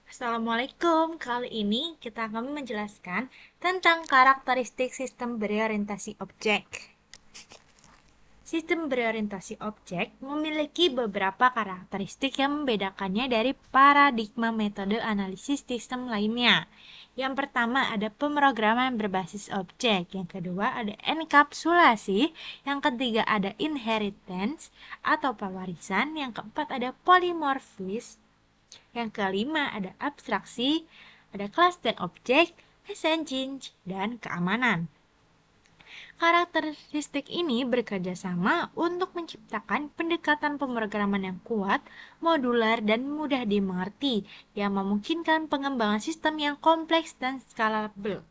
Assalamualaikum. Kali ini kita akan menjelaskan tentang karakteristik sistem berorientasi objek. Sistem berorientasi objek memiliki beberapa karakteristik yang membedakannya dari paradigma metode analisis sistem lainnya. Yang pertama ada pemrograman berbasis objek, yang kedua ada enkapsulasi, yang ketiga ada inheritance atau pewarisan, yang keempat ada polimorfisme, yang kelima ada abstraksi, ada kelas dan objek, messaging, dan keamanan. Karakteristik ini bekerja sama untuk menciptakan pendekatan pemrograman yang kuat, modular, dan mudah dimengerti, yang memungkinkan pengembangan sistem yang kompleks dan skalabel.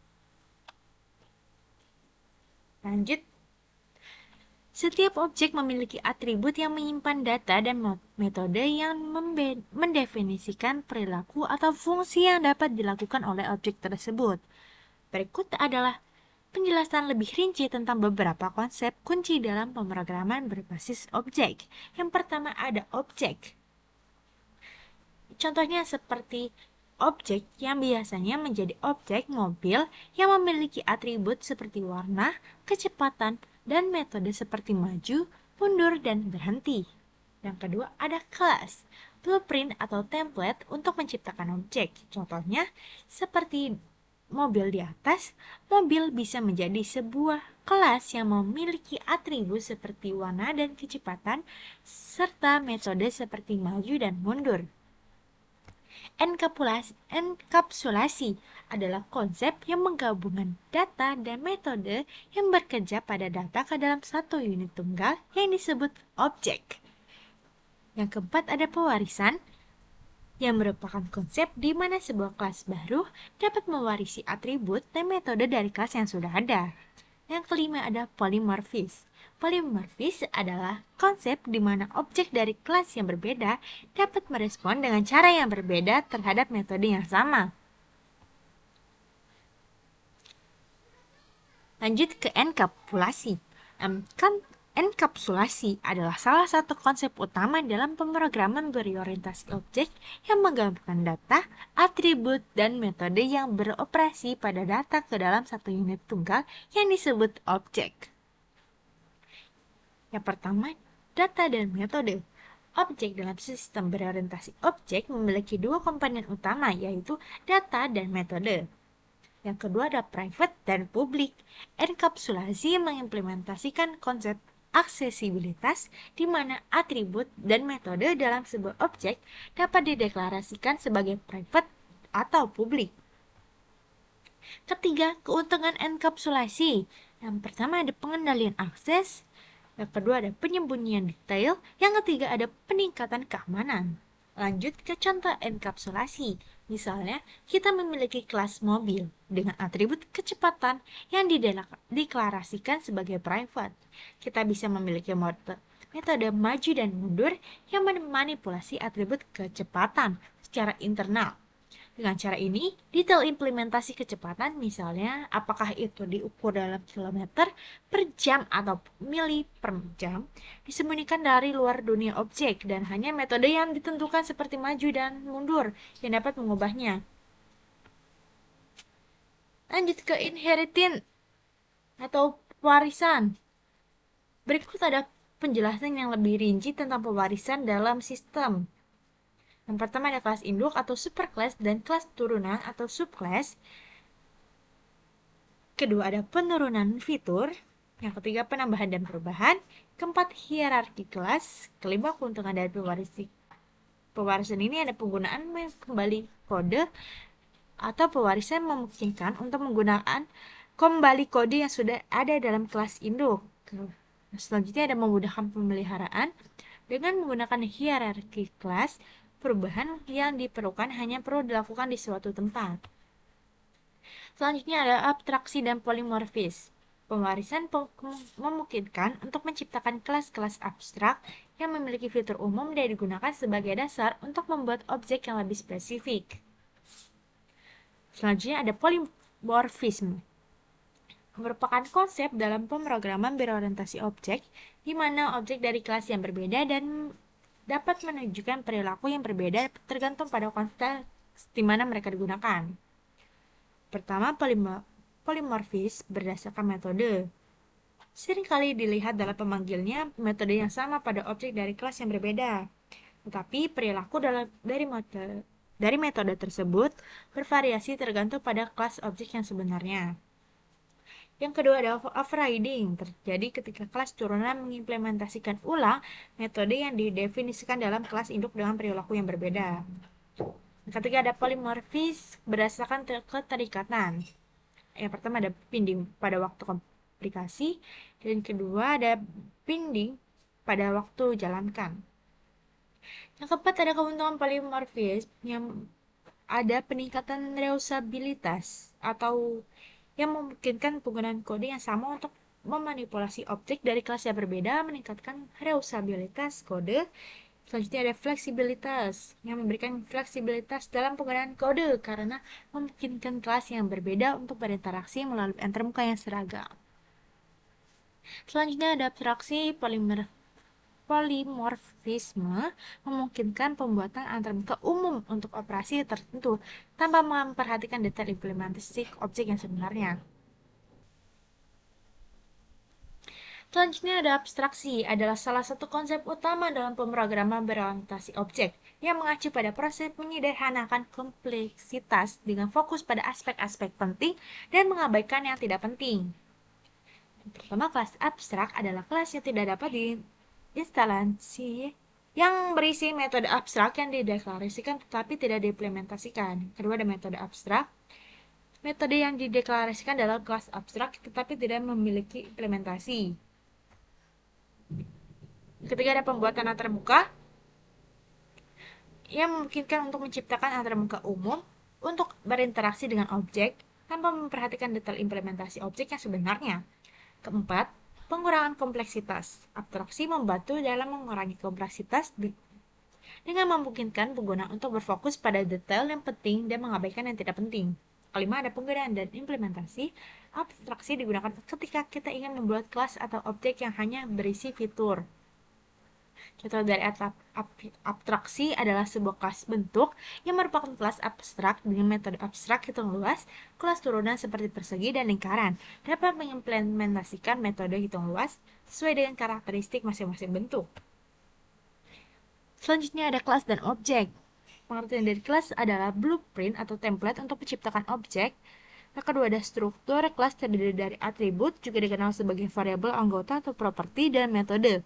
Lanjut, setiap objek memiliki atribut yang menyimpan data dan metode yang mendefinisikan perilaku atau fungsi yang dapat dilakukan oleh objek tersebut. Berikut adalah penjelasan lebih rinci tentang beberapa konsep kunci dalam pemrograman berbasis objek. Yang pertama ada objek. Contohnya seperti objek yang biasanya menjadi objek mobil yang memiliki atribut seperti warna, kecepatan, dan metode seperti maju, mundur, dan berhenti. Yang kedua ada kelas, blueprint atau template untuk menciptakan objek. Contohnya seperti mobil di atas, mobil bisa menjadi sebuah kelas yang memiliki atribut seperti warna dan kecepatan, serta metode seperti maju dan mundur. Enkapsulasi adalah konsep yang menggabungkan data dan metode yang bekerja pada data ke dalam satu unit tunggal yang disebut objek. Yang keempat ada pewarisan, yang merupakan konsep di mana sebuah kelas baru dapat mewarisi atribut dan metode dari kelas yang sudah ada. Yang kelima ada polimorfis. Polimorfis adalah konsep di mana objek dari kelas yang berbeda dapat merespon dengan cara yang berbeda terhadap metode yang sama. Lanjut ke enkapsulasi. Enkapsulasi adalah salah satu konsep utama dalam pemrograman berorientasi objek yang menggabungkan data, atribut, dan metode yang beroperasi pada data ke dalam satu unit tunggal yang disebut objek. Yang pertama, data dan metode. Objek dalam sistem berorientasi objek memiliki dua komponen utama, yaitu data dan metode. Yang kedua ada private dan public. Enkapsulasi mengimplementasikan konsep aksesibilitas di mana atribut dan metode dalam sebuah objek dapat dideklarasikan sebagai private atau publik. Ketiga, keuntungan enkapsulasi. Yang pertama ada pengendalian akses, yang kedua ada penyembunyian detail, yang ketiga ada peningkatan keamanan. Lanjut ke contoh enkapsulasi. Misalnya, kita memiliki kelas mobil dengan atribut kecepatan yang dideklarasikan sebagai private. Kita bisa memiliki metode maju dan mundur yang memanipulasi atribut kecepatan secara internal. Dengan cara ini, detail implementasi kecepatan, misalnya apakah itu diukur dalam kilometer per jam atau mili per jam, disembunyikan dari luar dunia objek dan hanya metode yang ditentukan seperti maju dan mundur yang dapat mengubahnya. Lanjut ke inheritance atau pewarisan. Berikut ada penjelasan yang lebih rinci tentang pewarisan dalam sistem. Yang pertama ada kelas induk atau superclass dan kelas turunan atau subclass. Kedua ada penurunan fitur. Yang ketiga penambahan dan perubahan. Keempat hierarki kelas. Kelima keuntungan dari pewarisan ini ada penggunaan kembali kode atau pewarisan memungkinkan untuk menggunakan kembali kode yang sudah ada dalam kelas induk. Selanjutnya ada memudahkan pemeliharaan dengan menggunakan hierarki kelas. Perubahan yang diperlukan hanya perlu dilakukan di suatu tempat. Selanjutnya ada abstraksi dan polimorfis. Pewarisan memungkinkan untuk menciptakan kelas-kelas abstrak yang memiliki fitur umum dan digunakan sebagai dasar untuk membuat objek yang lebih spesifik. Selanjutnya ada polimorfisme. Merupakan konsep dalam pemrograman berorientasi objek, di mana objek dari kelas yang berbeda dan dapat menunjukkan perilaku yang berbeda tergantung pada konteks di mana mereka digunakan. Pertama, polimorfis berdasarkan metode. Seringkali dilihat dalam pemanggilnya metode yang sama pada objek dari kelas yang berbeda. Tetapi perilaku dari metode tersebut bervariasi tergantung pada kelas objek yang sebenarnya. Yang kedua adalah overriding, terjadi ketika kelas turunan mengimplementasikan ulang metode yang didefinisikan dalam kelas induk dengan perilaku yang berbeda. Yang ketiga ada polimorfis berdasarkan keterikatan. Yang pertama ada binding pada waktu aplikasi, dan yang kedua ada binding pada waktu jalankan. Yang keempat ada keuntungan polimorfis yang ada peningkatan reusabilitas atau yang memungkinkan penggunaan kode yang sama untuk memanipulasi objek dari kelas yang berbeda, meningkatkan reusabilitas kode. Selanjutnya ada fleksibilitas yang memberikan fleksibilitas dalam penggunaan kode karena memungkinkan kelas yang berbeda untuk berinteraksi melalui antarmuka yang seragam. Selanjutnya ada abstraksi polimorfisme memungkinkan pembuatan antarmuka umum untuk operasi tertentu tanpa memperhatikan detail implementasi objek yang sebenarnya. Selanjutnya ada abstraksi adalah salah satu konsep utama dalam pemrograman berorientasi objek yang mengacu pada proses menyederhanakan kompleksitas dengan fokus pada aspek-aspek penting dan mengabaikan yang tidak penting. Pertama, kelas abstrak adalah kelas yang tidak dapat diinstalasi yang berisi metode abstrak yang dideklarasikan tetapi tidak diimplementasikan. Kedua, ada metode abstrak. Metode yang dideklarasikan dalam kelas abstrak tetapi tidak memiliki implementasi. Ketiga, ada pembuatan antarmuka yang memungkinkan untuk menciptakan antarmuka umum untuk berinteraksi dengan objek tanpa memperhatikan detail implementasi objek yang sebenarnya. Keempat, pengurangan kompleksitas. Abstraksi membantu dalam mengurangi kompleksitas dengan memungkinkan pengguna untuk berfokus pada detail yang penting dan mengabaikan yang tidak penting. Kelima, ada penggunaan dan implementasi. Abstraksi digunakan ketika kita ingin membuat kelas atau objek yang hanya berisi fitur. Contoh dari abstraksi adalah sebuah kelas bentuk yang merupakan kelas abstrak dengan metode abstrak hitung luas. Kelas turunan seperti persegi dan lingkaran dapat mengimplementasikan metode hitung luas sesuai dengan karakteristik masing-masing bentuk. Selanjutnya ada kelas dan objek. Pengertian dari kelas adalah blueprint atau template untuk menciptakan objek. Yang kedua ada struktur. Kelas terdiri dari atribut, juga dikenal sebagai variabel, anggota, atau properti, dan metode.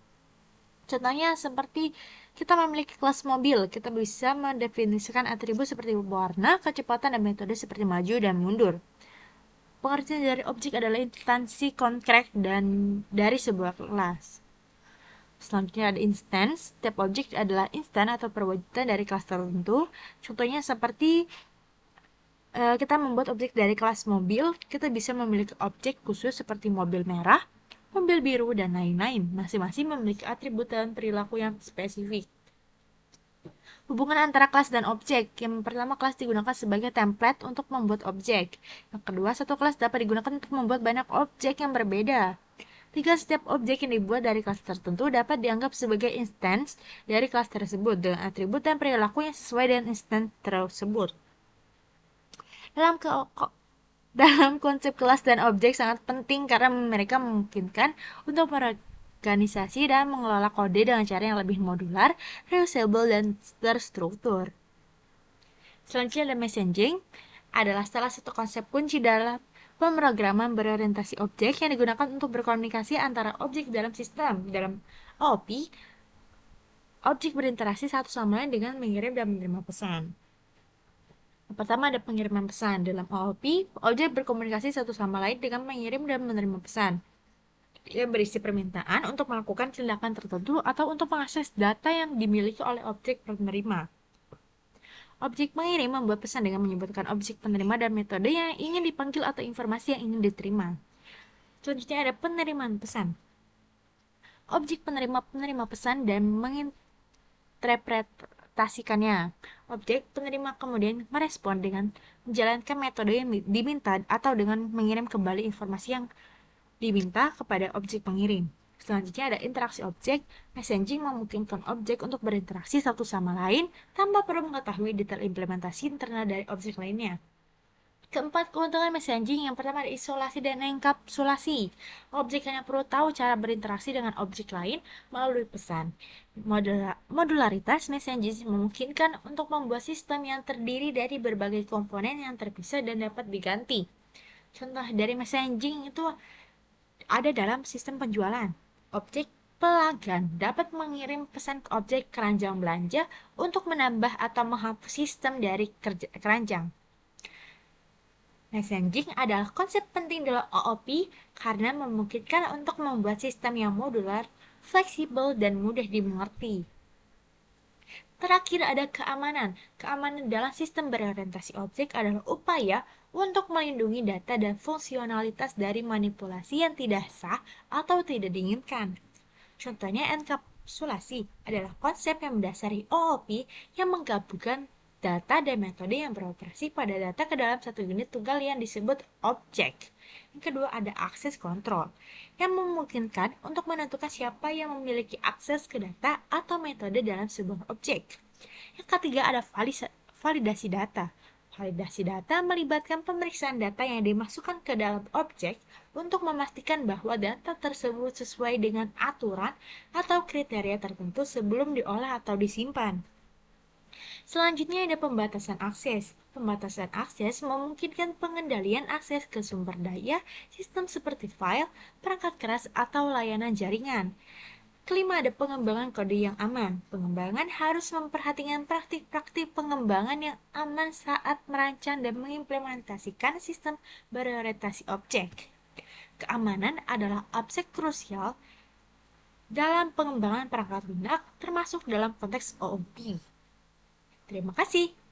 Contohnya seperti kita memiliki kelas mobil, kita bisa mendefinisikan atribut seperti warna, kecepatan, dan metode seperti maju dan mundur. Pengertian dari objek adalah instansi konkret dan dari sebuah kelas. Selanjutnya ada instance. Setiap objek adalah instan atau perwujudan dari kelas tertentu. Contohnya seperti kita membuat objek dari kelas mobil, kita bisa memiliki objek khusus seperti mobil merah, mobil biru, dan lain-lain. Masing-masing memiliki atribut dan perilaku yang spesifik. Hubungan antara kelas dan objek. Yang pertama, kelas digunakan sebagai template untuk membuat objek. Yang kedua, satu kelas dapat digunakan untuk membuat banyak objek yang berbeda. Tiga, setiap objek yang dibuat dari kelas tertentu dapat dianggap sebagai instance dari kelas tersebut dengan atribut dan perilaku yang sesuai dengan instance tersebut. Dalam konsep kelas dan objek sangat penting karena mereka memungkinkan untuk mengorganisasi dan mengelola kode dengan cara yang lebih modular, reusable, dan terstruktur. Selanjutnya ada messaging adalah salah satu konsep kunci dalam pemrograman berorientasi objek yang digunakan untuk berkomunikasi antara objek dalam sistem. Dalam OOP, objek berinteraksi satu sama lain dengan mengirim dan menerima pesan. Pertama ada pengiriman pesan. Dalam OOP, objek berkomunikasi satu sama lain dengan mengirim dan menerima pesan yang berisi permintaan untuk melakukan tindakan tertentu atau untuk mengakses data yang dimiliki oleh objek penerima. Objek pengirim membuat pesan dengan menyebutkan objek penerima dan metode yang ingin dipanggil atau informasi yang ingin diterima. Selanjutnya ada penerimaan pesan. Objek penerima pesan dan menginterpretasikannya. Objek penerima kemudian merespon dengan menjalankan metode yang diminta atau dengan mengirim kembali informasi yang diminta kepada objek pengirim. Selanjutnya ada interaksi objek. Messaging memungkinkan objek untuk berinteraksi satu sama lain tanpa perlu mengetahui detail implementasi internal dari objek lainnya. Keempat, keuntungan messaging. Yang pertama ada isolasi dan enkapsulasi. Objek hanya perlu tahu cara berinteraksi dengan objek lain melalui pesan. Modularitas messaging memungkinkan untuk membuat sistem yang terdiri dari berbagai komponen yang terpisah dan dapat diganti. Contoh dari messaging itu ada dalam sistem penjualan. Objek pelanggan dapat mengirim pesan ke objek keranjang belanja untuk menambah atau menghapus sistem dari keranjang. Messaging adalah konsep penting dalam OOP karena memungkinkan untuk membuat sistem yang modular, fleksibel, dan mudah dimengerti. Terakhir ada keamanan. Keamanan dalam sistem berorientasi objek adalah upaya untuk melindungi data dan fungsionalitas dari manipulasi yang tidak sah atau tidak diinginkan. Contohnya enkapsulasi adalah konsep yang mendasari OOP yang menggabungkan data dan metode yang beroperasi pada data ke dalam satu unit tunggal yang disebut objek. Yang kedua ada akses kontrol, yang memungkinkan untuk menentukan siapa yang memiliki akses ke data atau metode dalam sebuah objek. Yang ketiga ada validasi data. Validasi data melibatkan pemeriksaan data yang dimasukkan ke dalam objek untuk memastikan bahwa data tersebut sesuai dengan aturan atau kriteria tertentu sebelum diolah atau disimpan. Selanjutnya ada pembatasan akses. Pembatasan akses memungkinkan pengendalian akses ke sumber daya, sistem seperti file, perangkat keras, atau layanan jaringan. Kelima ada pengembangan kode yang aman. Pengembangan harus memperhatikan praktik-praktik pengembangan yang aman saat merancang dan mengimplementasikan sistem berorientasi objek. Keamanan adalah aspek krusial dalam pengembangan perangkat lunak termasuk dalam konteks OOP. Terima kasih.